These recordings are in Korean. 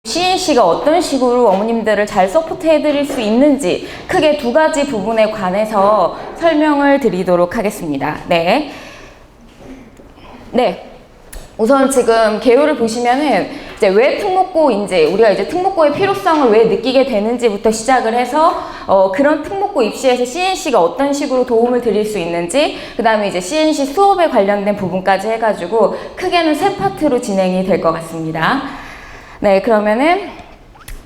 CNC가 어떤 식으로 어머님들을 잘 서포트해 드릴 수 있는지 크게 두 가지 부분에 관해서 설명을 드리도록 하겠습니다. 네. 우선 지금 개요를 보시면은 이제 왜 특목고인지, 우리가 이제 특목고의 필요성을 왜 느끼게 되는지부터 시작을 해서 그런 특목고 입시에서 CNC가 어떤 식으로 도움을 드릴 수 있는지, 그 다음에 이제 CNC 수업에 관련된 부분까지 해가지고 크게는 세 파트로 진행이 될 것 같습니다. 네, 그러면은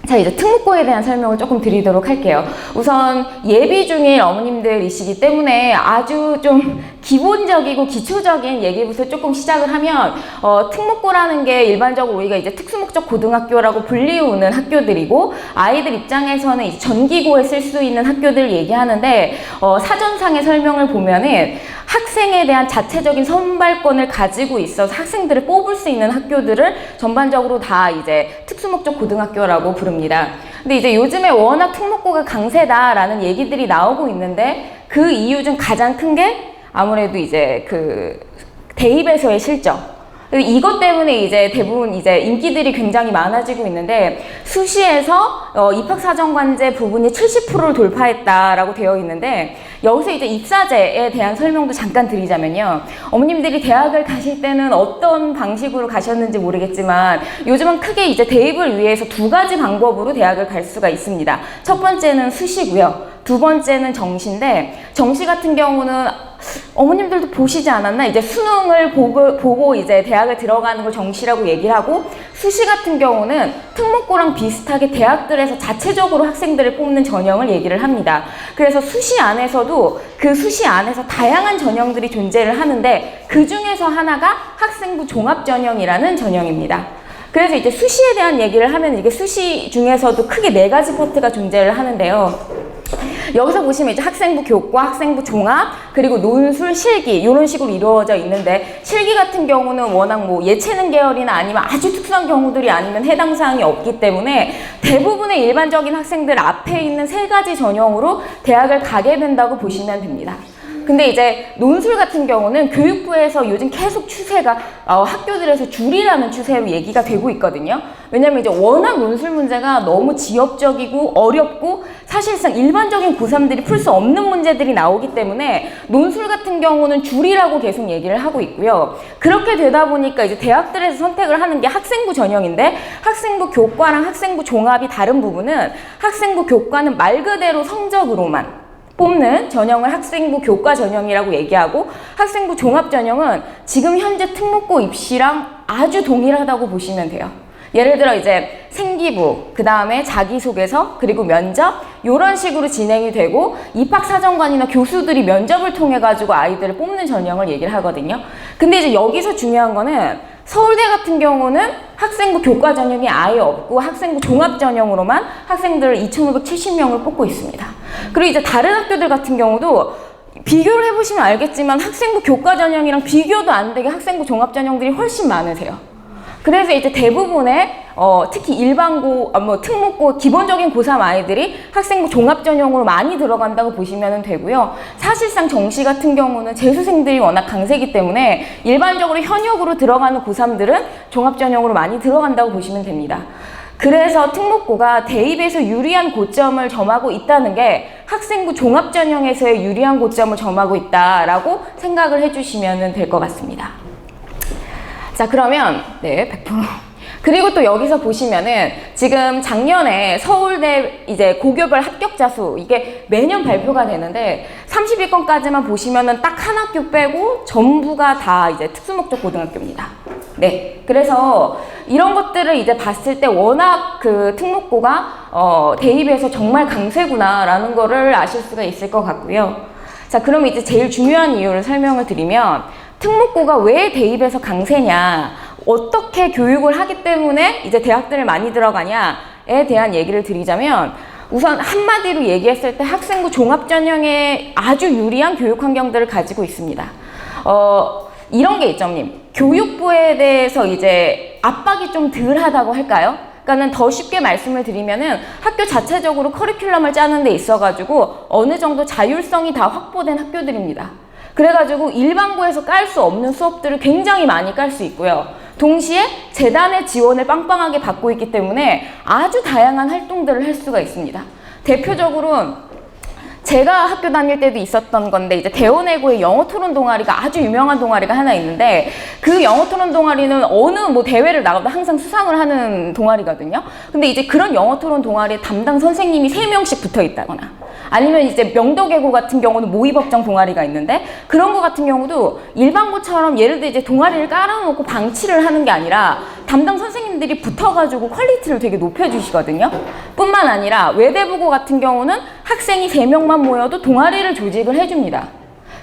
자, 이제 특목고에 대한 설명을 조금 드리도록 할게요. 우선 예비 중일 어머님들이시기 때문에 아주 좀 기본적이고 기초적인 얘기부터 조금 시작을 하면 특목고라는 게 일반적으로 우리가 이제 특수목적 고등학교라고 불리우는 학교들이고, 아이들 입장에서는 이제 전기고에 쓸 수 있는 학교들을 얘기하는데, 사전상의 설명을 보면은 학생에 대한 자체적인 선발권을 가지고 있어서 학생들을 뽑을 수 있는 학교들을 전반적으로 다 이제 특수목적 고등학교라고 부릅니다. 근데 이제 요즘에 워낙 특목고가 강세다라는 얘기들이 나오고 있는데, 그 이유 중 가장 큰 게 아무래도 이제 그 대입에서의 실적, 이것 때문에 이제 대부분 이제 인기들이 굉장히 많아지고 있는데, 수시에서 입학사정관제 부분이 70%를 돌파했다라고 되어 있는데, 여기서 이제 입사제에 대한 설명도 잠깐 드리자면요. 어머님들이 대학을 가실 때는 어떤 방식으로 가셨는지 모르겠지만, 요즘은 크게 이제 대입을 위해서 두 가지 방법으로 대학을 갈 수가 있습니다. 첫 번째는 수시고요. 두 번째는 정시인데, 정시 같은 경우는 어머님들도 보시지 않았나? 이제 수능을 보고 이제 대학을 들어가는 걸 정시라고 얘기를 하고, 수시 같은 경우는 특목고랑 비슷하게 대학들에서 자체적으로 학생들을 뽑는 전형을 얘기를 합니다. 그래서 수시 안에서도 그 수시 안에서 다양한 전형들이 존재를 하는데, 그 중에서 하나가 학생부 종합전형이라는 전형입니다. 그래서 이제 수시에 대한 얘기를 하면 이게 수시 중에서도 크게 네 가지 파트가 존재를 하는데요. 여기서 보시면 이제 학생부 교과, 학생부 종합, 그리고 논술, 실기 이런 식으로 이루어져 있는데, 실기 같은 경우는 워낙 뭐 예체능 계열이나 아니면 아주 특수한 경우들이 아니면 해당 사항이 없기 때문에 대부분의 일반적인 학생들 앞에 있는 세 가지 전형으로 대학을 가게 된다고 보시면 됩니다. 근데 이제 논술 같은 경우는 교육부에서 요즘 계속 추세가 학교들에서 줄이라는 추세로 얘기가 되고 있거든요. 왜냐면 이제 워낙 논술 문제가 너무 지역적이고 어렵고 사실상 일반적인 고3들이 풀 수 없는 문제들이 나오기 때문에 논술 같은 경우는 줄이라고 계속 얘기를 하고 있고요. 그렇게 되다 보니까 이제 대학들에서 선택을 하는 게 학생부 전형인데, 학생부 교과랑 학생부 종합이 다른 부분은, 학생부 교과는 말 그대로 성적으로만 뽑는 전형을 학생부 교과 전형이라고 얘기하고, 학생부 종합 전형은 지금 현재 특목고 입시랑 아주 동일하다고 보시면 돼요. 예를 들어 이제 생기부, 그 다음에 자기소개서, 그리고 면접 이런 식으로 진행이 되고, 입학사정관이나 교수들이 면접을 통해 가지고 아이들을 뽑는 전형을 얘기를 하거든요. 근데 이제 여기서 중요한 거는, 서울대 같은 경우는 학생부 교과 전형이 아예 없고 학생부 종합 전형으로만 학생들 2,570명을 뽑고 있습니다. 그리고 이제 다른 학교들 같은 경우도 비교를 해보시면 알겠지만 학생부 교과 전형이랑 비교도 안 되게 학생부 종합 전형들이 훨씬 많으세요. 그래서 이제 대부분의 특히 일반고, 특목고 기본적인 고3 아이들이 학생부 종합 전형으로 많이 들어간다고 보시면 되고요. 사실상 정시 같은 경우는 재수생들이 워낙 강세기 때문에 일반적으로 현역으로 들어가는 고3들은 종합 전형으로 많이 들어간다고 보시면 됩니다. 그래서 특목고가 대입에서 유리한 고점을 점하고 있다는 게 학생부 종합 전형에서의 유리한 고점을 점하고 있다라고 생각을 해주시면 될 것 같습니다. 자, 그러면 100%. 그리고 또 여기서 보시면은 지금 작년에 서울대 이제 고교별 합격자 수, 이게 매년 발표가 되는데 30위권까지만 보시면은 딱 한 학교 빼고 전부가 다 이제 특수목적 고등학교입니다. 네. 그래서 이런 것들을 이제 봤을 때 워낙 그 특목고가 대입에서 정말 강세구나라는 거를 아실 수가 있을 것 같고요. 자, 그럼 이제 제일 중요한 이유를 설명을 드리면, 특목고가 왜 대입에서 강세냐, 어떻게 교육을 하기 때문에 이제 대학들을 많이 들어가냐에 대한 얘기를 드리자면, 우선 한마디로 얘기했을 때 학생부 종합전형에 아주 유리한 교육 환경들을 가지고 있습니다. 이런 게 있죠, 어머님. 교육부에 대해서 이제 압박이 좀 덜하다고 할까요? 그러니까는 더 쉽게 말씀을 드리면은 학교 자체적으로 커리큘럼을 짜는 데 있어가지고 어느 정도 자율성이 다 확보된 학교들입니다. 그래가지고 일반고에서 깔 수 없는 수업들을 굉장히 많이 깔 수 있고요. 동시에 재단의 지원을 빵빵하게 받고 있기 때문에 아주 다양한 활동들을 할 수가 있습니다. 대표적으로 제가 학교 다닐 때도 있었던 건데, 이제 대원외고의 영어 토론 동아리가 아주 유명한 동아리가 하나 있는데, 그 영어 토론 동아리는 어느 뭐 대회를 나가도 항상 수상을 하는 동아리거든요. 근데 이제 그런 영어 토론 동아리에 담당 선생님이 3명씩 붙어 있다거나, 아니면 이제 명덕외고 같은 경우는 모의법정 동아리가 있는데, 그런 거 같은 경우도 일반고처럼 예를 들어 이제 동아리를 깔아놓고 방치를 하는 게 아니라 담당 선생님들이 붙어가지고 퀄리티를 되게 높여주시거든요. 뿐만 아니라 외대부고 같은 경우는 학생이 3명만 모여도 동아리를 조직을 해줍니다.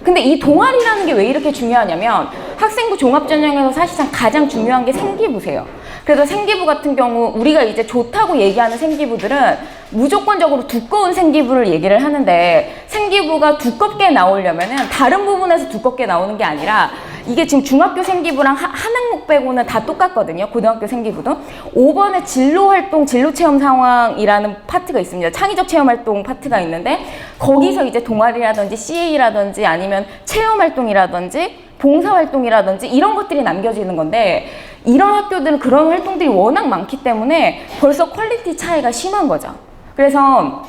근데 이 동아리라는 게 왜 이렇게 중요하냐면, 학생부 종합전형에서 사실상 가장 중요한 게 생기부세요. 그래서 생기부 같은 경우 우리가 이제 좋다고 얘기하는 생기부들은 무조건적으로 두꺼운 생기부를 얘기를 하는데, 생기부가 두껍게 나오려면은 다른 부분에서 두껍게 나오는 게 아니라, 이게 지금 중학교 생기부랑 한 항목 빼고는 다 똑같거든요. 고등학교 생기부도. 5번에 진로활동, 진로체험 상황이라는 파트가 있습니다. 창의적 체험활동 파트가 있는데, 거기서 이제 동아리라든지 CA라든지 아니면 체험활동이라든지 봉사활동이라든지 이런 것들이 남겨지는 건데, 이런 학교들은 그런 활동들이 워낙 많기 때문에 벌써 퀄리티 차이가 심한 거죠. 그래서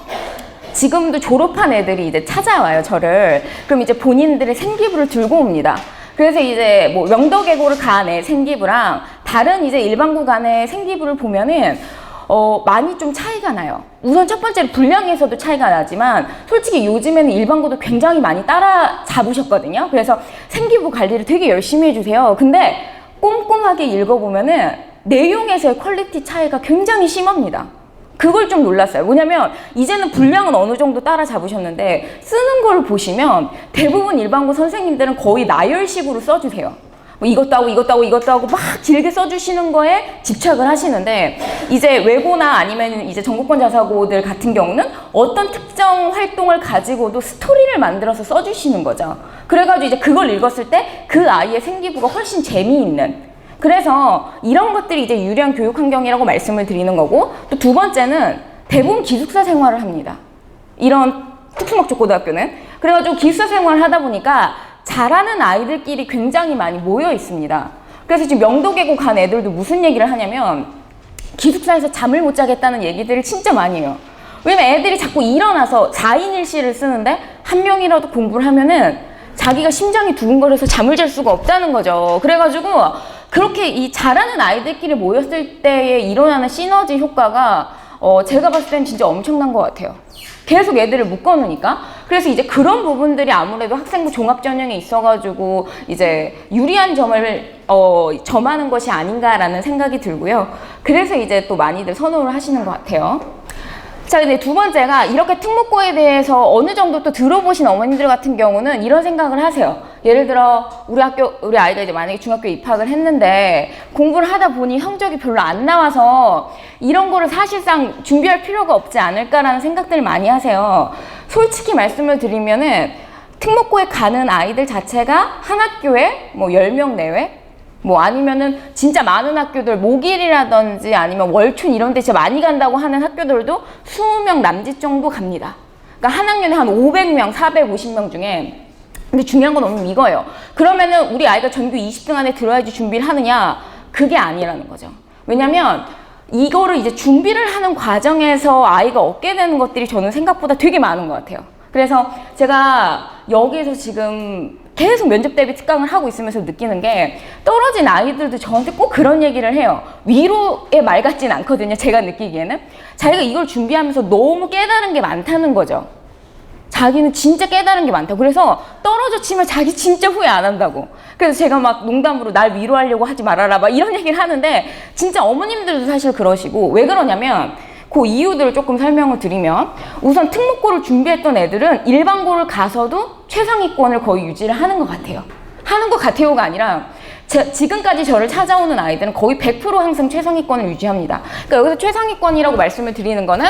지금도 졸업한 애들이 이제 찾아와요, 저를. 그럼 이제 본인들의 생기부를 들고 옵니다. 그래서 이제 뭐 명덕외고를 간 애 생기부랑 다른 이제 일반고 간 애 생기부를 보면은 많이 좀 차이가 나요. 우선 첫 번째로 분량에서도 차이가 나지만, 솔직히 요즘에는 일반고도 굉장히 많이 따라잡으셨거든요. 그래서 생기부 관리를 되게 열심히 해주세요. 근데 꼼꼼하게 읽어보면은 내용에서의 퀄리티 차이가 굉장히 심합니다. 그걸 좀 놀랐어요. 뭐냐면 이제는 분량은 어느 정도 따라잡으셨는데, 쓰는 걸 보시면 대부분 일반고 선생님들은 거의 나열식으로 써주세요. 뭐 이것도 하고 이것도 하고 이것도 하고 막 길게 써주시는 거에 집착을 하시는데, 이제 외고나 아니면 이제 전국권 자사고들 같은 경우는 어떤 특정 활동을 가지고도 스토리를 만들어서 써주시는 거죠. 그래가지고 이제 그걸 읽었을 때 그 아이의 생기부가 훨씬 재미있는, 그래서 이런 것들이 이제 유리한 교육 환경이라고 말씀을 드리는 거고, 또 두 번째는 대부분 기숙사 생활을 합니다. 이런 특수목적 고등학교는. 그래가지고 기숙사 생활을 하다 보니까 잘하는 아이들끼리 굉장히 많이 모여 있습니다. 그래서 지금 명덕외고 간 애들도 무슨 얘기를 하냐면, 기숙사에서 잠을 못 자겠다는 얘기들을 진짜 많이 해요. 왜냐면 애들이 자꾸 일어나서 4인 1실을 쓰는데 한 명이라도 공부를 하면은 자기가 심장이 두근거려서 잠을 잘 수가 없다는 거죠. 그래가지고 그렇게 이 잘하는 아이들끼리 모였을 때에 일어나는 시너지 효과가 제가 봤을 땐 진짜 엄청난 것 같아요. 계속 애들을 묶어놓으니까. 그래서 이제 그런 부분들이 아무래도 학생부 종합전형에 있어가지고 이제 유리한 점을 점하는 것이 아닌가라는 생각이 들고요. 그래서 이제 또 많이들 선호를 하시는 것 같아요. 자, 근데 두 번째가, 이렇게 특목고에 대해서 어느 정도 또 들어보신 어머님들 같은 경우는 이런 생각을 하세요. 예를 들어 우리 아이가 이제 만약에 중학교에 입학을 했는데 공부를 하다 보니 성적이 별로 안 나와서 이런 거를 사실상 준비할 필요가 없지 않을까라는 생각들을 많이 하세요. 솔직히 말씀을 드리면은 특목고에 가는 아이들 자체가 한 학교에 뭐 10명 내외? 뭐 아니면은 진짜 많은 학교들, 모길이라든지 아니면 월춘 이런 데 진짜 많이 간다고 하는 학교들도 20명 남짓 정도 갑니다. 그러니까 한 학년에 한 500명, 450명 중에. 근데 중요한 건 오늘 이거예요. 그러면은 우리 아이가 전교 20등 안에 들어야지 준비를 하느냐? 그게 아니라는 거죠. 왜냐면 이거를 이제 준비를 하는 과정에서 아이가 얻게 되는 것들이 저는 생각보다 되게 많은 것 같아요. 그래서 제가 여기에서 지금 계속 면접 대비 특강을 하고 있으면서 느끼는 게, 떨어진 아이들도 저한테 꼭 그런 얘기를 해요. 위로의 말 같진 않거든요, 제가 느끼기에는. 자기가 이걸 준비하면서 너무 깨달은 게 많다는 거죠. 자기는 진짜 깨달은 게 많다고. 그래서 떨어져 치면 자기 진짜 후회 안 한다고. 그래서 제가 막 농담으로 날 위로하려고 하지 말아라 막 이런 얘기를 하는데, 진짜 어머님들도 사실 그러시고. 왜 그러냐면 그 이유들을 조금 설명을 드리면, 우선 특목고를 준비했던 애들은 일반고를 가서도 최상위권을 거의 유지를 하는 것 같아요. 하는 것 같아요가 아니라 지금까지 저를 찾아오는 아이들은 거의 100% 항상 최상위권을 유지합니다. 그러니까 여기서 최상위권이라고 말씀을 드리는 거는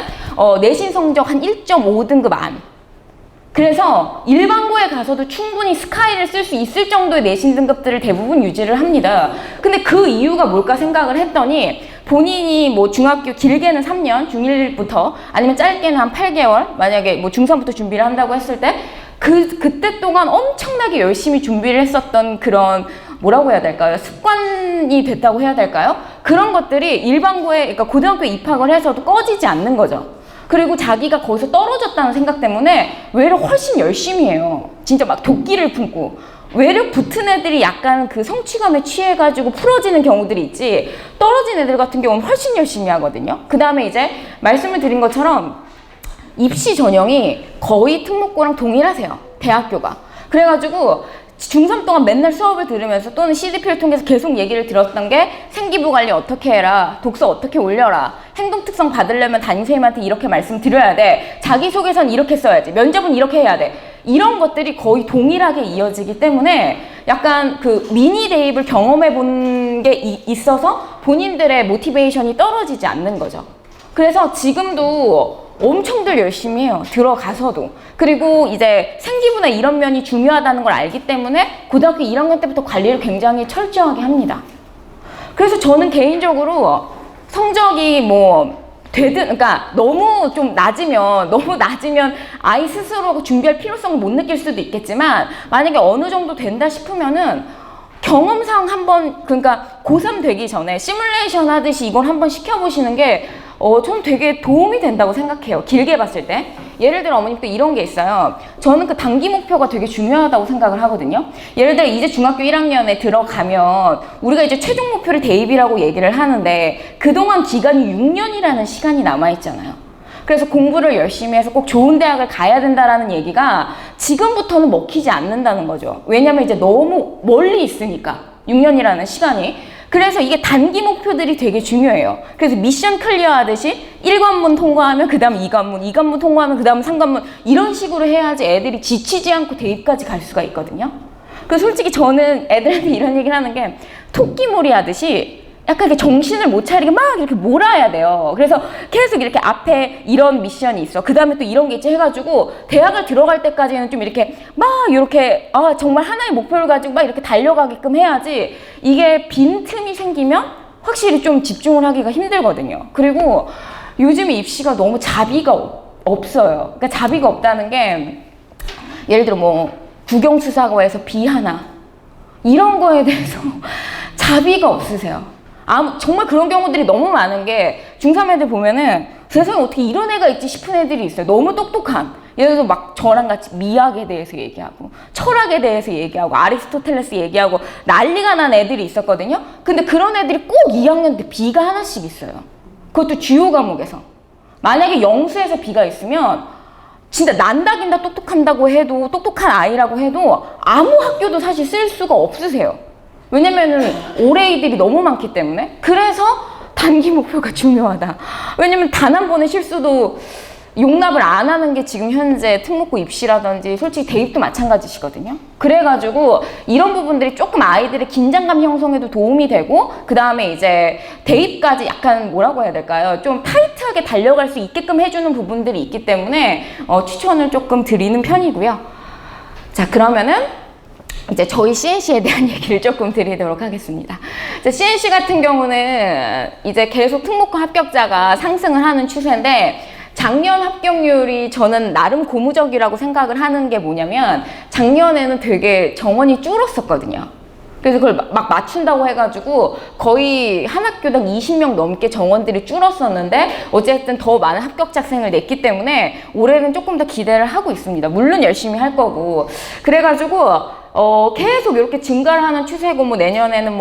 내신 성적 한 1.5등급 안. 그래서 일반고에 가서도 충분히 스카이를 쓸 수 있을 정도의 내신 등급들을 대부분 유지를 합니다. 근데 그 이유가 뭘까 생각을 했더니, 본인이 뭐 중학교 길게는 3년, 중1부터 아니면 짧게는 한 8개월, 만약에 뭐 중3부터 준비를 한다고 했을 때 그때 동안 엄청나게 열심히 준비를 했었던 그런 뭐라고 해야 될까요? 습관이 됐다고 해야 될까요? 그런 것들이 일반고에, 그러니까 고등학교 입학을 해서도 꺼지지 않는 거죠. 그리고 자기가 거기서 떨어졌다는 생각 때문에 외를 훨씬 열심히 해요. 진짜 막 도끼를 품고. 외를 붙은 애들이 약간 그 성취감에 취해가지고 풀어지는 경우들이 있지, 떨어진 애들 같은 경우는 훨씬 열심히 하거든요. 그 다음에 이제 말씀을 드린 것처럼 입시 전형이 거의 특목고랑 동일하세요. 대학교가. 그래가지고 중3 동안 맨날 수업을 들으면서 또는 CDP를 통해서 계속 얘기를 들었던 게 생기부 관리 어떻게 해라, 독서 어떻게 올려라, 행동특성 받으려면 담임선생님한테 이렇게 말씀드려야 돼, 자기소개서는 이렇게 써야지, 면접은 이렇게 해야 돼, 이런 것들이 거의 동일하게 이어지기 때문에 약간 그 미니 대입을 경험해 본 게 있어서 본인들의 모티베이션이 떨어지지 않는 거죠. 그래서 지금도 엄청들 열심히 해요. 들어가서도. 그리고 이제 생기부나 이런 면이 중요하다는 걸 알기 때문에 고등학교 1학년 때부터 관리를 굉장히 철저하게 합니다. 그래서 저는 개인적으로 성적이 뭐 그러니까 너무 낮으면 아이 스스로 준비할 필요성을 못 느낄 수도 있겠지만, 만약에 어느 정도 된다 싶으면은 경험상 한번, 그러니까 고3 되기 전에 시뮬레이션 하듯이 이걸 한번 시켜보시는 게 전 되게 도움이 된다고 생각해요. 길게 봤을 때. 예를 들어 어머님 또 이런 게 있어요. 저는 그 단기 목표가 되게 중요하다고 생각을 하거든요. 예를 들어 이제 중학교 1학년에 들어가면 우리가 이제 최종 목표를 대입이라고 얘기를 하는데, 그동안 기간이 6년이라는 시간이 남아있잖아요. 그래서 공부를 열심히 해서 꼭 좋은 대학을 가야 된다라는 얘기가 지금부터는 먹히지 않는다는 거죠. 왜냐면 이제 너무 멀리 있으니까, 6년이라는 시간이. 그래서 이게 단기 목표들이 되게 중요해요. 그래서 미션 클리어 하듯이 1관문 통과하면 그 다음 2관문, 2관문 통과하면 그 다음 3관문, 이런 식으로 해야지 애들이 지치지 않고 대입까지 갈 수가 있거든요. 그래서 솔직히 저는 애들한테 이런 얘기를 하는 게, 토끼몰이 하듯이 약간 이렇게 정신을 못 차리게 막 이렇게 몰아야 돼요. 그래서 계속 이렇게 앞에 이런 미션이 있어, 그 다음에 또 이런 게 있지 해가지고 대학을 들어갈 때까지는 좀 이렇게 막 이렇게 정말 하나의 목표를 가지고 막 이렇게 달려가게끔 해야지, 이게 빈틈이 생기면 확실히 좀 집중을 하기가 힘들거든요. 그리고 요즘 입시가 너무 자비가 없어요. 그러니까 자비가 없다는 게, 예를 들어 뭐 국영수사과에서 B 하나 이런 거에 대해서 자비가 없으세요. 정말 그런 경우들이 너무 많은 게, 중3 애들 보면은 세상에 어떻게 이런 애가 있지 싶은 애들이 있어요. 너무 똑똑한. 예를 들어서 막 저랑 같이 미학에 대해서 얘기하고 철학에 대해서 얘기하고 아리스토텔레스 얘기하고 난리가 난 애들이 있었거든요. 근데 그런 애들이 꼭 2학년 때 B가 하나씩 있어요. 그것도 주요 과목에서. 만약에 영수에서 B가 있으면 진짜 난다긴다 똑똑한다고 해도, 똑똑한 아이라고 해도 아무 학교도 사실 쓸 수가 없으세요. 왜냐면은 올해이들이 너무 많기 때문에. 그래서 단기 목표가 중요하다. 왜냐면 단 한 번의 실수도 용납을 안 하는 게 지금 현재 특목고 입시라든지 솔직히 대입도 마찬가지시거든요. 그래가지고 이런 부분들이 조금 아이들의 긴장감 형성에도 도움이 되고, 그 다음에 이제 대입까지 약간 뭐라고 해야 될까요? 좀 타이트하게 달려갈 수 있게끔 해주는 부분들이 있기 때문에 추천을 조금 드리는 편이고요. 자, 그러면은 이제 저희 CNC에 대한 얘기를 조금 드리도록 하겠습니다. CNC 같은 경우는 이제 계속 특목고 합격자가 상승을 하는 추세인데, 작년 합격률이 저는 나름 고무적이라고 생각을 하는 게 뭐냐면, 작년에는 되게 정원이 줄었었거든요. 그래서 그걸 막 맞춘다고 해가지고 거의 한 학교당 20명 넘게 정원들이 줄었었는데, 어쨌든 더 많은 합격자생을 냈기 때문에 올해는 조금 더 기대를 하고 있습니다. 물론 열심히 할 거고. 그래가지고 계속 이렇게 증가를 하는 추세고, 뭐 내년에는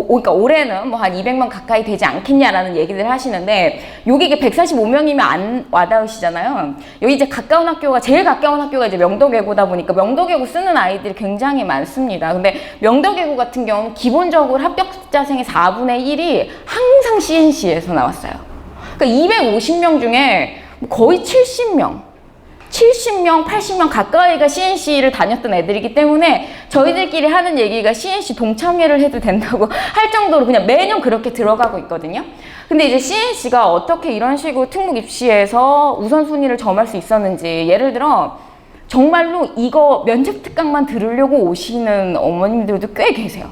그러니까 올해는 뭐 한 200명 가까이 되지 않겠냐라는 얘기들 하시는데, 여기 이게 145명이면 안 와닿으시잖아요. 여기 이제 제일 가까운 학교가 이제 명덕외고다 보니까 명덕외고 쓰는 아이들이 굉장히 많습니다. 근데 명덕외고 같은 경우는 기본적으로 합격자생의 4분의 1이 항상 CNC에서 나왔어요. 그러니까 250명 중에 거의 70명, 80명 가까이가 CNC를 다녔던 애들이기 때문에 저희들끼리 하는 얘기가 CNC 동창회를 해도 된다고 할 정도로 그냥 매년 그렇게 들어가고 있거든요. 근데 이제 CNC가 어떻게 이런 식으로 특목 입시에서 우선순위를 점할 수 있었는지, 예를 들어 정말로 이거 면접 특강만 들으려고 오시는 어머님들도 꽤 계세요.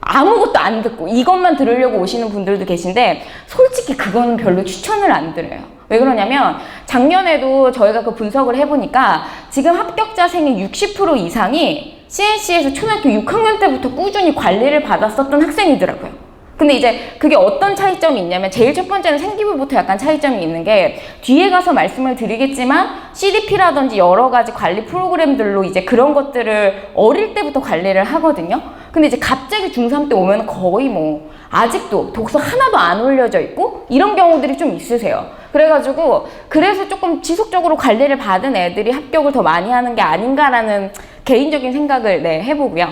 아무것도 안 듣고 이것만 들으려고 오시는 분들도 계신데 솔직히 그거는 별로 추천을 안 드려요. 왜 그러냐면 작년에도 저희가 그 분석을 해보니까 지금 합격자생의 60% 이상이 CNC에서 초등학교 6학년 때부터 꾸준히 관리를 받았었던 학생이더라고요. 근데 이제 그게 어떤 차이점이 있냐면 제일 첫 번째는 생기부부터 약간 차이점이 있는 게 뒤에 가서 말씀을 드리겠지만 CDP라든지 여러 가지 관리 프로그램들로 이제 그런 것들을 어릴 때부터 관리를 하거든요. 근데 이제 갑자기 중3 때 오면 거의 뭐 아직도 독서 하나도 안 올려져 있고 이런 경우들이 좀 있으세요. 그래가지고 그래서 조금 지속적으로 관리를 받은 애들이 합격을 더 많이 하는 게 아닌가라는 개인적인 생각을 해보고요.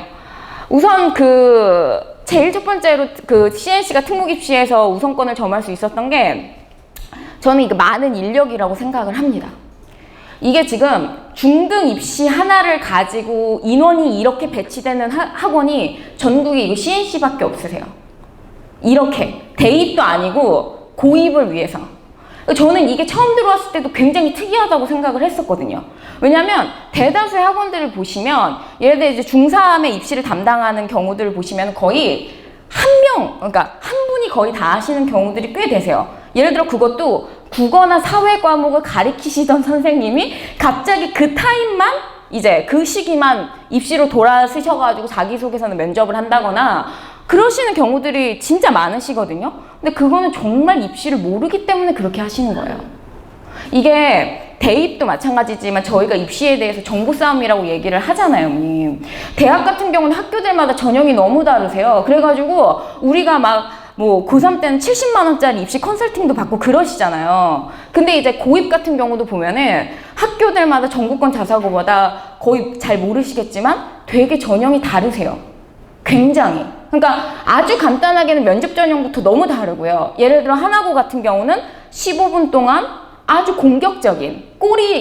우선 제일 첫 번째로 CNC가 특목 입시에서 우선권을 점할 수 있었던 게 저는 이게 많은 인력이라고 생각을 합니다. 이게 지금 중등 입시 하나를 가지고 인원이 이렇게 배치되는 학원이 전국에 이거 CNC밖에 없으세요. 이렇게 대입도 아니고 고입을 위해서. 저는 이게 처음 들어왔을 때도 굉장히 특이하다고 생각을 했었거든요. 왜냐면 대다수의 학원들을 보시면 예를 들어 이제 중3의 입시를 담당하는 경우들을 보시면 거의 그러니까 한 분이 거의 다 하시는 경우들이 꽤 되세요. 예를 들어 그것도 국어나 사회 과목을 가리키시던 선생님이 갑자기 그 타임만 이제 그 시기만 입시로 돌아서셔가지고 자기소개서는 면접을 한다거나 그러시는 경우들이 진짜 많으시거든요. 근데 그거는 정말 입시를 모르기 때문에 그렇게 하시는 거예요. 이게 대입도 마찬가지지만 저희가 입시에 대해서 정보 싸움이라고 얘기를 하잖아요. 대학 같은 경우는 학교들마다 전형이 너무 다르세요. 그래가지고 우리가 뭐 고3 때는 70만 원짜리 입시 컨설팅도 받고 그러시잖아요. 근데 이제 고입 같은 경우도 보면은 학교들마다 전국권 자사고보다 거의 잘 모르시겠지만 되게 전형이 다르세요. 굉장히. 그러니까 아주 간단하게는 면접 전형부터 너무 다르고요. 예를 들어 하나고 같은 경우는 15분 동안 아주 공격적인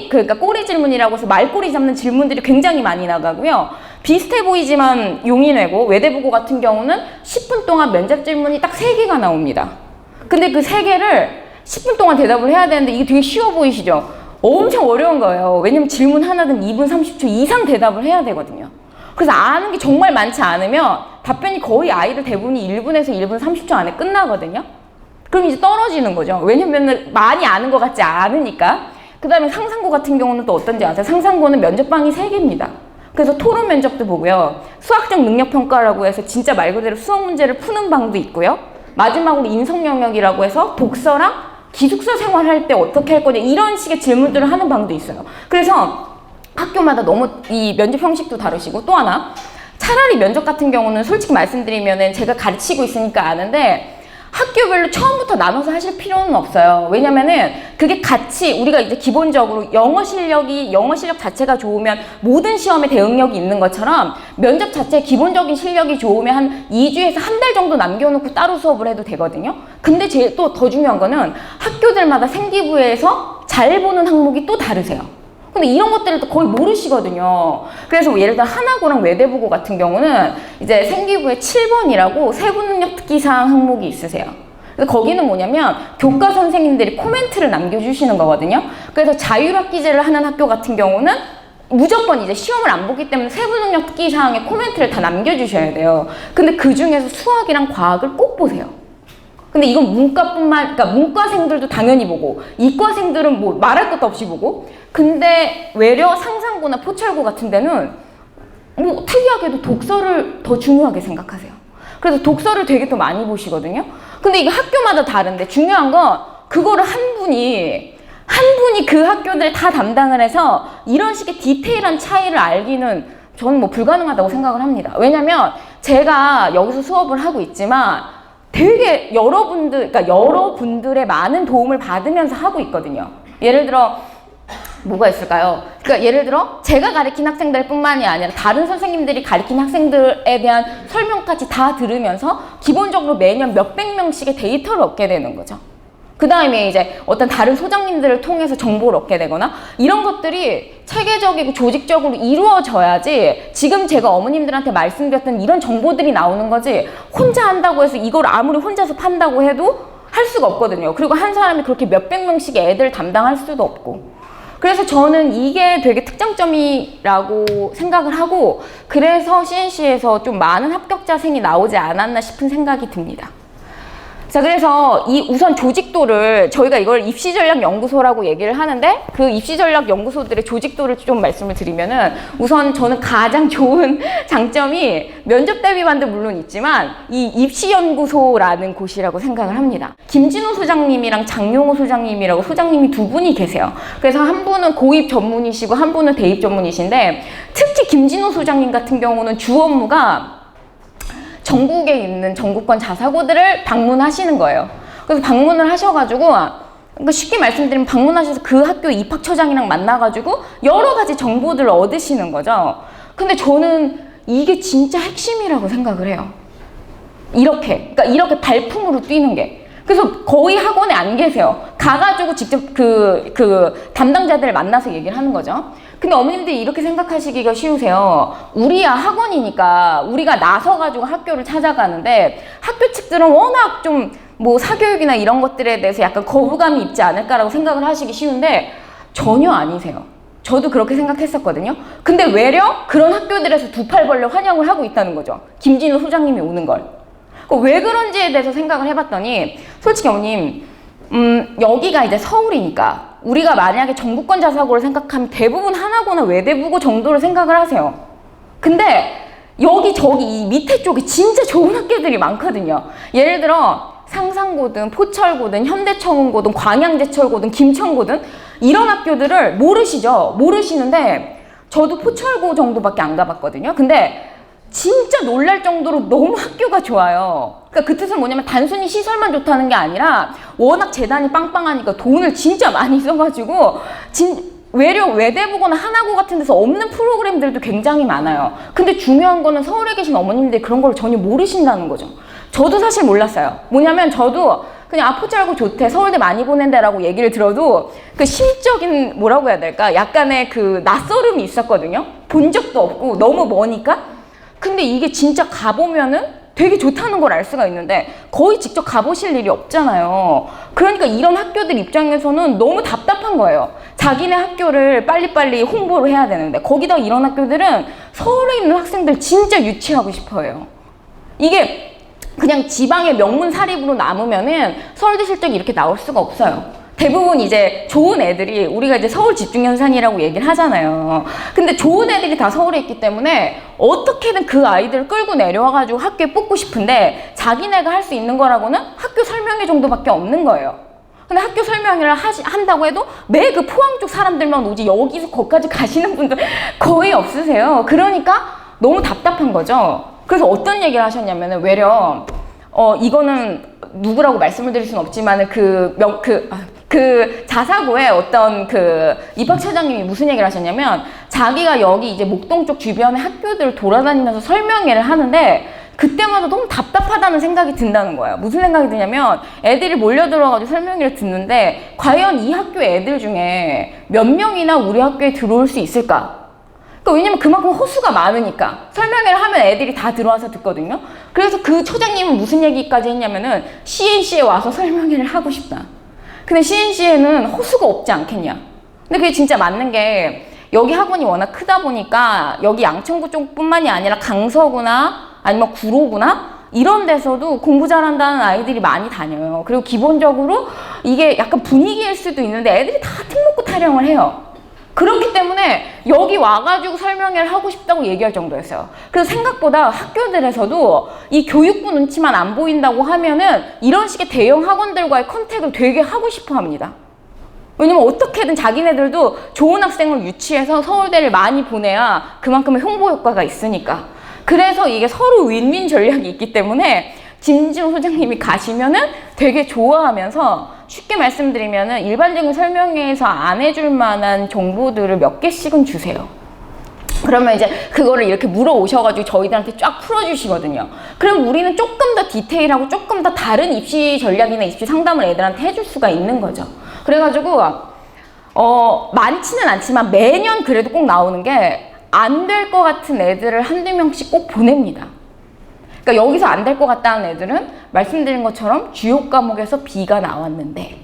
그러니까 꼬리 질문이라고 해서 말꼬리 잡는 질문들이 굉장히 많이 나가고요. 비슷해 보이지만 용인외고 외대부고 같은 경우는 10분 동안 면접 질문이 딱 3개가 나옵니다. 근데 그 3개를 10분 동안 대답을 해야 되는데 이게 되게 쉬워 보이시죠? 엄청 어려운 거예요. 왜냐면 질문 하나든 2분 30초 이상 대답을 해야 되거든요. 그래서 아는 게 정말 많지 않으면 답변이 거의 아이들 대부분이 1분에서 1분 30초 안에 끝나거든요. 그럼 이제 떨어지는 거죠. 왜냐면 많이 아는 것 같지 않으니까. 그 다음에 상상고 같은 경우는 또 어떤지 아세요? 상상고는 면접방이 3개입니다. 그래서 토론 면접도 보고요. 수학적 능력평가라고 해서 진짜 말 그대로 수학 문제를 푸는 방도 있고요. 마지막으로 인성 영역이라고 해서 독서랑 기숙사 생활할 때 어떻게 할 거냐 이런 식의 질문들을 하는 방도 있어요. 그래서 학교마다 너무 이 면접 형식도 다르시고 또 하나 차라리 면접 같은 경우는 솔직히 말씀드리면은 제가 가르치고 있으니까 아는데 학교별로 처음부터 나눠서 하실 필요는 없어요. 왜냐면은 그게 같이 우리가 이제 기본적으로 영어 실력 자체가 좋으면 모든 시험에 대응력이 있는 것처럼 면접 자체 기본적인 실력이 좋으면 한 2주에서 한 달 정도 남겨놓고 따로 수업을 해도 되거든요. 근데 또 더 중요한 거는 학교들마다 생기부에서 잘 보는 항목이 또 다르세요. 근데 이런 것들을 또 거의 모르시거든요. 그래서 뭐 예를 들어 하나고랑 외대부고 같은 경우는 이제 생기부에 7번이라고 세부능력 특기사항 항목이 있으세요. 그래서 거기는 뭐냐면 교과 선생님들이 코멘트를 남겨주시는 거거든요. 그래서 자율학기제를 하는 학교 같은 경우는 무조건 이제 시험을 안 보기 때문에 세부능력 특기사항에 코멘트를 다 남겨주셔야 돼요. 근데 그 중에서 수학이랑 과학을 꼭 보세요. 근데 이건 그러니까 문과생들도 당연히 보고 이과생들은 뭐 말할 것도 없이 보고 근데 외려 상상고나 포철고 같은 데는 뭐 특이하게도 독서를 더 중요하게 생각하세요. 그래서 독서를 되게 더 많이 보시거든요. 근데 이게 학교마다 다른데 중요한 건 그거를 한 분이 그 학교들 다 담당을 해서 이런 식의 디테일한 차이를 알기는 저는 뭐 불가능하다고 생각을 합니다. 왜냐면 제가 여기서 수업을 하고 있지만 되게 여러분들의 많은 도움을 받으면서 하고 있거든요. 예를 들어 뭐가 있을까요? 그러니까 예를 들어 제가 가르친 학생들 뿐만이 아니라 다른 선생님들이 가르친 학생들에 대한 설명까지 다 들으면서 기본적으로 매년 몇백 명씩의 데이터를 얻게 되는 거죠. 그 다음에 이제 어떤 다른 소장님들을 통해서 정보를 얻게 되거나 이런 것들이 체계적이고 조직적으로 이루어져야지 지금 제가 어머님들한테 말씀드렸던 이런 정보들이 나오는 거지 혼자 한다고 해서 이걸 아무리 혼자서 판다고 해도 할 수가 없거든요. 그리고 한 사람이 그렇게 몇백 명씩의 애들 담당할 수도 없고 그래서 저는 이게 되게 특장점이라고 생각을 하고, 그래서 CNC에서 좀 많은 합격자생이 나오지 않았나 싶은 생각이 듭니다. 자, 그래서 이 우선 조직도를, 저희가 이걸 입시전략연구소라고 얘기를 하는데, 그 입시전략연구소들의 조직도를 좀 말씀을 드리면은, 우선 저는 가장 좋은 장점이 면접 대비반도 물론 있지만 이 입시연구소라는 곳이라고 생각을 합니다. 김진호 소장님이랑 장용호 소장님이라고 소장님이 두 분이 계세요. 그래서 한 분은 고입 전문이시고 한 분은 대입 전문이신데, 특히 김진호 소장님 같은 경우는 주 업무가 전국에 있는 전국권 자사고들을 방문하시는 거예요. 그래서 방문을 하셔가지고, 그러니까 쉽게 말씀드리면 방문하셔서 그 학교 입학처장이랑 만나가지고 여러 가지 정보들을 얻으시는 거죠. 근데 저는 이게 진짜 핵심이라고 생각을 해요. 그러니까 이렇게 발품으로 뛰는 게. 그래서 거의 학원에 안 계세요. 가가지고 직접 그 담당자들을 만나서 얘기를 하는 거죠. 근데 어머님들이 이렇게 생각하시기가 쉬우세요. 우리야 학원이니까 우리가 나서가지고 학교를 찾아가는데, 학교 측들은 워낙 좀 뭐 사교육이나 이런 것들에 대해서 약간 거부감이 있지 않을까라고 생각을 하시기 쉬운데, 전혀 아니세요. 저도 그렇게 생각했었거든요. 근데 외려 그런 학교들에서 두 팔 벌려 환영을 하고 있다는 거죠. 김진우 소장님이 오는 걸. 왜 그런지에 대해서 생각을 해봤더니, 솔직히 어머님, 여기가 이제 서울이니까 우리가 만약에 전국권 자사고를 생각하면 대부분 하나고나 외대부고 정도를 생각을 하세요. 근데 여기 저기 이 밑에 쪽에 진짜 좋은 학교들이 많거든요. 예를 들어 상상고든 포철고든 현대청운고든 광양제철고든 김천고든 이런 학교들을 모르시죠? 모르시는데 저도 포철고 정도밖에 안 가봤거든요. 근데 진짜 놀랄 정도로 너무 학교가 좋아요. 그러니까 그 뜻은 뭐냐면 단순히 시설만 좋다는 게 아니라 워낙 재단이 빵빵하니까 돈을 진짜 많이 써가지고 외려 외대부거나 하나고 같은 데서 없는 프로그램들도 굉장히 많아요. 근데 중요한 거는 서울에 계신 어머님들이 그런 걸 전혀 모르신다는 거죠. 저도 사실 몰랐어요. 뭐냐면 저도 그냥 포철고 좋대, 서울대 많이 보낸다라고 얘기를 들어도 그 심적인 뭐라고 해야 될까? 약간의 그 낯설음이 있었거든요. 본 적도 없고 너무 머니까. 근데 이게 진짜 가보면은 되게 좋다는 걸 알 수가 있는데 거의 직접 가보실 일이 없잖아요. 그러니까 이런 학교들 입장에서는 너무 답답한 거예요. 자기네 학교를 빨리빨리 홍보를 해야 되는데, 거기다 이런 학교들은 서울에 있는 학생들 진짜 유치하고 싶어 해요. 이게 그냥 지방의 명문 사립으로 남으면은 서울대 실적이 이렇게 나올 수가 없어요. 대부분 이제 좋은 애들이, 우리가 이제 서울 집중 현상이라고 얘기를 하잖아요. 근데 좋은 애들이 다 서울에 있기 때문에 어떻게든 그 아이들을 끌고 내려와가지고 학교에 뽑고 싶은데, 자기네가 할 수 있는 거라고는 학교 설명회 정도밖에 없는 거예요. 근데 학교 설명회를 한다고 해도 매 그 포항 쪽 사람들만 오지 여기서 거기까지 가시는 분들 거의 없으세요. 그러니까 너무 답답한 거죠. 그래서 어떤 얘기를 하셨냐면은, 외려 이거는 누구라고 말씀을 드릴 수는 없지만 그 자사고에 어떤 그 입학처장님이 무슨 얘기를 하셨냐면, 자기가 여기 이제 목동 쪽 주변의 학교들을 돌아다니면서 설명회를 하는데 그때마다 너무 답답하다는 생각이 든다는 거예요. 무슨 생각이 드냐면, 애들이 몰려들어가지고 설명회를 듣는데 과연 이 학교 애들 중에 몇 명이나 우리 학교에 들어올 수 있을까? 그러니까 왜냐면 그만큼 호수가 많으니까 설명회를 하면 애들이 다 들어와서 듣거든요. 그래서 그 처장님은 무슨 얘기까지 했냐면은, CNC에 와서 설명회를 하고 싶다. 근데 CNC에는 호수가 없지 않겠냐. 근데 그게 진짜 맞는 게, 여기 학원이 워낙 크다 보니까 여기 양천구 쪽뿐만이 아니라 강서구나 아니면 구로구나 이런 데서도 공부 잘한다는 아이들이 많이 다녀요. 그리고 기본적으로 이게 약간 분위기일 수도 있는데 애들이 다 특목고 타령을 해요. 그렇기 때문에 여기 와가지고 설명회를 하고 싶다고 얘기할 정도였어요. 그래서 생각보다 학교들에서도 이 교육부 눈치만 안 보인다고 하면은 이런 식의 대형 학원들과의 컨택을 되게 하고 싶어 합니다. 왜냐면 어떻게든 자기네들도 좋은 학생을 유치해서 서울대를 많이 보내야 그만큼의 홍보 효과가 있으니까. 그래서 이게 서로 윈윈 전략이 있기 때문에 김진호 소장님이 가시면은 되게 좋아하면서, 쉽게 말씀드리면은 일반적인 설명회에서 안 해줄 만한 정보들을 몇 개씩은 주세요. 그러면 이제 그거를 이렇게 물어오셔가지고 저희들한테 쫙 풀어주시거든요. 그럼 우리는 조금 더 디테일하고 조금 더 다른 입시 전략이나 입시 상담을 애들한테 해줄 수가 있는 거죠. 그래가지고 많지는 않지만 매년 그래도 꼭 나오는 게, 안 될 것 같은 애들을 한두 명씩 꼭 보냅니다. 그러니까 여기서 안 될 것 같다는 애들은 말씀드린 것처럼 주요 과목에서 B가 나왔는데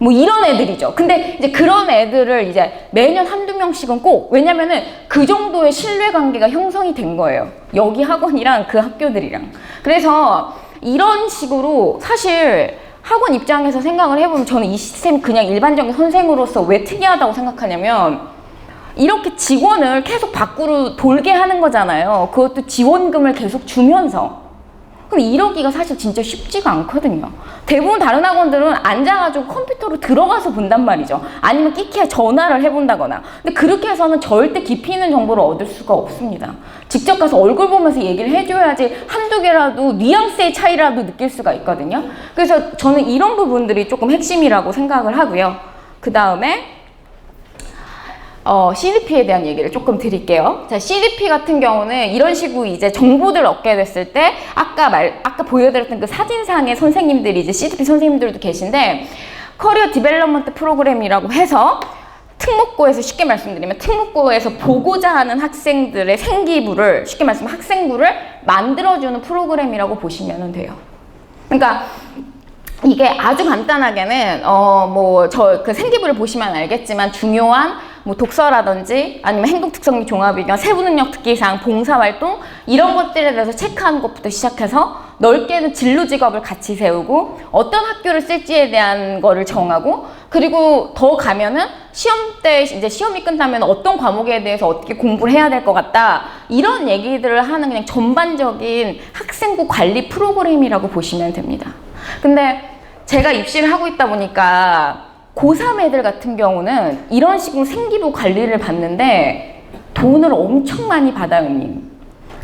뭐 이런 애들이죠. 근데 이제 그런 애들을 이제 매년 한두 명씩은 꼭, 왜냐면은 그 정도의 신뢰관계가 형성이 된 거예요. 여기 학원이랑 그 학교들이랑. 그래서 이런 식으로 사실 학원 입장에서 생각을 해보면 저는 이 시스템이 그냥 일반적인 선생으로서 왜 특이하다고 생각하냐면 이렇게 직원을 계속 밖으로 돌게 하는 거잖아요. 그것도 지원금을 계속 주면서. 그럼 이러기가 사실 진짜 쉽지가 않거든요. 대부분 다른 학원들은 앉아가지고 컴퓨터로 들어가서 본단 말이죠. 아니면 끼케 전화를 해본다거나. 근데 그렇게 해서는 절대 깊이 있는 정보를 얻을 수가 없습니다. 직접 가서 얼굴 보면서 얘기를 해줘야지 한두 개라도 뉘앙스의 차이라도 느낄 수가 있거든요. 그래서 저는 이런 부분들이 조금 핵심이라고 생각을 하고요. 그 다음에 CDP에 대한 얘기를 조금 드릴게요. 자, CDP 같은 경우는 이런 식으로 이제 정보들을 얻게 됐을 때 아까 보여드렸던 그 사진상의 선생님들이 이제 CDP 선생님들도 계신데 커리어 디벨롭먼트 프로그램이라고 해서 특목고에서 쉽게 말씀드리면 특목고에서 보고자 하는 학생들의 생기부를 쉽게 말씀하면 학생부를 만들어주는 프로그램이라고 보시면 돼요. 그러니까 이게 아주 간단하게는 그 생기부를 보시면 알겠지만 중요한 뭐 독서라든지 아니면 행동특성및 종합의견, 세부능력 특기사항, 봉사활동 이런 것들에 대해서 체크하는 것부터 시작해서 넓게는 진로직업을 같이 세우고 어떤 학교를 쓸지에 대한 거를 정하고 그리고 더 가면은 시험 때 이제 시험이 끝나면 어떤 과목에 대해서 어떻게 공부를 해야 될 것 같다 이런 얘기들을 하는 그냥 전반적인 학생부 관리 프로그램이라고 보시면 됩니다. 근데 제가 입시를 하고 있다 보니까 고3 애들 같은 경우는 이런 식으로 생기부 관리를 받는데 돈을 엄청 많이 받아요, 님.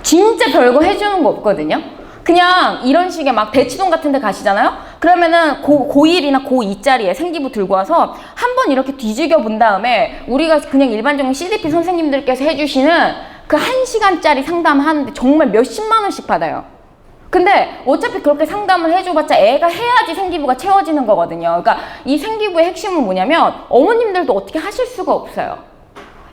진짜 별거 해주는 거 없거든요. 그냥 이런 식의 막 대치동 같은 데 가시잖아요? 그러면은 고1이나 고2짜리에 생기부 들고 와서 한번 이렇게 뒤지겨 본 다음에 우리가 그냥 일반적인 CDP 선생님들께서 해주시는 그 1시간짜리 상담하는데 정말 몇십만 원씩 받아요. 근데 어차피 그렇게 상담을 해줘봤자 애가 해야지 생기부가 채워지는 거거든요. 그러니까 이 생기부의 핵심은 뭐냐면 어머님들도 어떻게 하실 수가 없어요.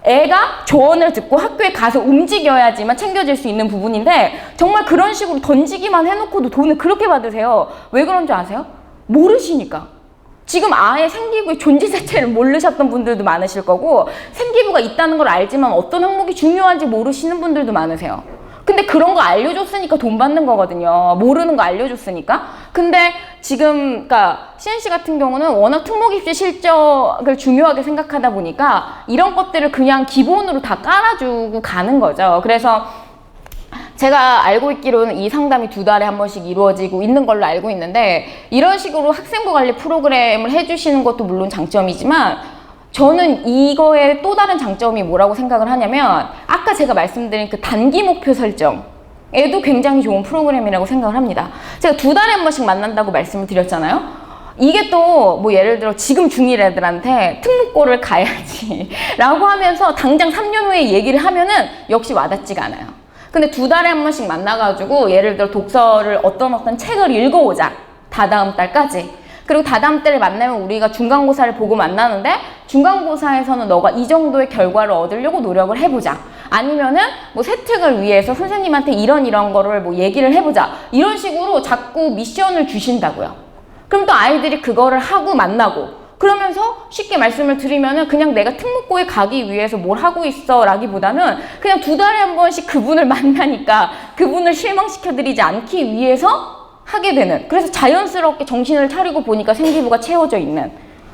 애가 조언을 듣고 학교에 가서 움직여야지만 챙겨질 수 있는 부분인데 정말 그런 식으로 던지기만 해놓고도 돈을 그렇게 받으세요. 왜 그런 줄 아세요? 모르시니까. 지금 아예 생기부의 존재 자체를 모르셨던 분들도 많으실 거고 생기부가 있다는 걸 알지만 어떤 항목이 중요한지 모르시는 분들도 많으세요. 근데 그런 거 알려줬으니까 돈 받는 거거든요. 모르는 거 알려줬으니까. 근데 지금 그러니까 CNC 같은 경우는 워낙 특목입시 실적을 중요하게 생각하다 보니까 이런 것들을 그냥 기본으로 다 깔아주고 가는 거죠. 그래서 제가 알고 있기로는 이 상담이 2달에 한 번씩 이루어지고 있는 걸로 알고 있는데 이런 식으로 학생부 관리 프로그램을 해주시는 것도 물론 장점이지만 저는 이거의 또 다른 장점이 뭐라고 생각을 하냐면 아까 제가 말씀드린 그 단기 목표 설정에도 굉장히 좋은 프로그램이라고 생각을 합니다. 제가 2달에 한 번씩 만난다고 말씀을 드렸잖아요. 이게 또 뭐 예를 들어 지금 중1 애들한테 특목고를 가야지 라고 하면서 당장 3년 후에 얘기를 하면은 역시 와닿지가 않아요. 근데 2달에 한 번씩 만나가지고 예를 들어 독서를 어떤 책을 읽어오자. 다다음 달까지. 그리고 다다음 때를 만나면 우리가 중간고사를 보고 만나는데 중간고사에서는 너가 이 정도의 결과를 얻으려고 노력을 해보자. 아니면은 뭐 세특을 위해서 선생님한테 이런 거를 뭐 얘기를 해보자. 이런 식으로 자꾸 미션을 주신다고요. 그럼 또 아이들이 그거를 하고 만나고 그러면서 쉽게 말씀을 드리면은 그냥 내가 특목고에 가기 위해서 뭘 하고 있어 라기보다는 그냥 2달에 한 번씩 그분을 만나니까 그분을 실망시켜드리지 않기 위해서 하게 되는, 그래서 자연스럽게 정신을 차리고 보니까 생기부가 채워져 있는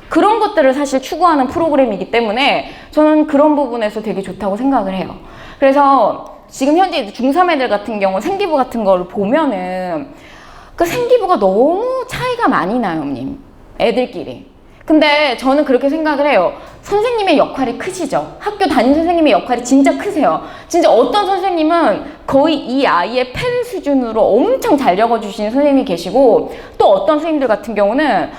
그런 것들을 사실 추구하는 프로그램이기 때문에 저는 그런 부분에서 되게 좋다고 생각을 해요. 그래서 지금 현재 중3 애들 같은 경우 생기부 같은 걸 보면은 그 생기부가 너무 차이가 많이 나요, 님. 애들끼리. 근데 저는 그렇게 생각을 해요. 선생님의 역할이 크시죠? 학교 담임 선생님의 역할이 진짜 크세요. 진짜 어떤 선생님은 거의 이 아이의 펜 수준으로 엄청 잘 적어주시는 선생님이 계시고 또 어떤 선생님들 같은 경우는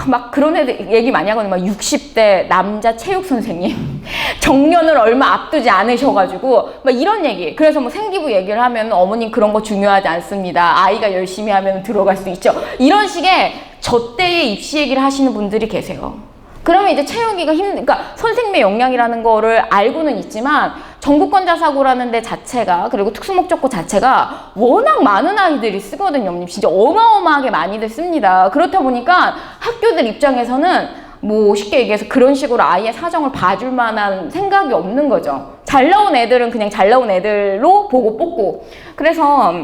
막 그런 애들 얘기 많이 하거든요. 막 60대 남자 체육 선생님 정년을 얼마 앞두지 않으셔가지고 막 이런 얘기. 그래서 뭐 생기부 얘기를 하면 어머님 그런 거 중요하지 않습니다. 아이가 열심히 하면 들어갈 수 있죠. 이런 식의 저 때의 입시 얘기를 하시는 분들이 계세요. 그러면 이제 채우기가 그러니까 선생님의 역량이라는 거를 알고는 있지만 전국권자 사고라는 데 자체가 그리고 특수목적고 자체가 워낙 많은 아이들이 쓰거든요. 진짜 어마어마하게 많이들 씁니다. 그렇다 보니까 학교들 입장에서는 뭐 쉽게 얘기해서 그런 식으로 아이의 사정을 봐줄 만한 생각이 없는 거죠. 잘 나온 애들은 그냥 잘 나온 애들로 보고 뽑고. 그래서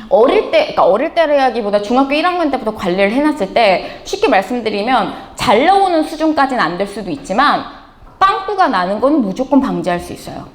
어릴 때, 그러니까 어릴 때라기보다 중학교 1학년 때부터 관리를 해놨을 때 쉽게 말씀드리면 잘 나오는 수준까지는 안 될 수도 있지만 빵꾸가 나는 건 무조건 방지할 수 있어요.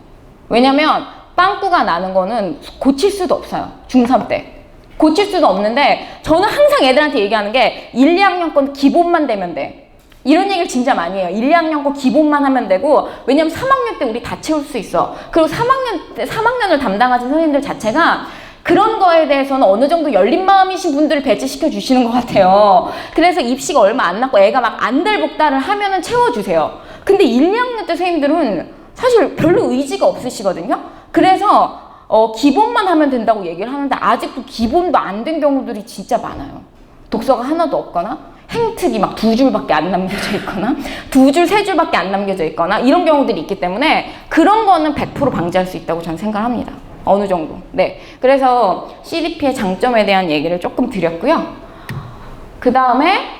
왜냐면 빵꾸가 나는 거는 고칠 수도 없어요. 중3 때. 고칠 수도 없는데 저는 항상 애들한테 얘기하는 게 1, 2학년 건 기본만 되면 돼. 이런 얘기를 진짜 많이 해요. 1, 2학년 거 기본만 하면 되고 왜냐면 3학년 때 우리 다 채울 수 있어. 그리고 3학년을 담당하신 선생님들 자체가 그런 거에 대해서는 어느 정도 열린 마음이신 분들을 배치시켜 주시는 것 같아요. 그래서 입시가 얼마 안 남고 애가 막 안달복달을 하면은 채워주세요. 근데 1, 2학년 때 선생님들은 사실 별로 의지가 없으시거든요. 그래서 기본만 하면 된다고 얘기를 하는데 아직도 기본도 안 된 경우들이 진짜 많아요. 독서가 하나도 없거나 행특이 막 2줄밖에 안 남겨져 있거나 2줄, 3줄밖에 안 남겨져 있거나 이런 경우들이 있기 때문에 그런 거는 100% 방지할 수 있다고 저는 생각합니다. 어느 정도. 네. 그래서 CDP의 장점에 대한 얘기를 조금 드렸고요. 그 다음에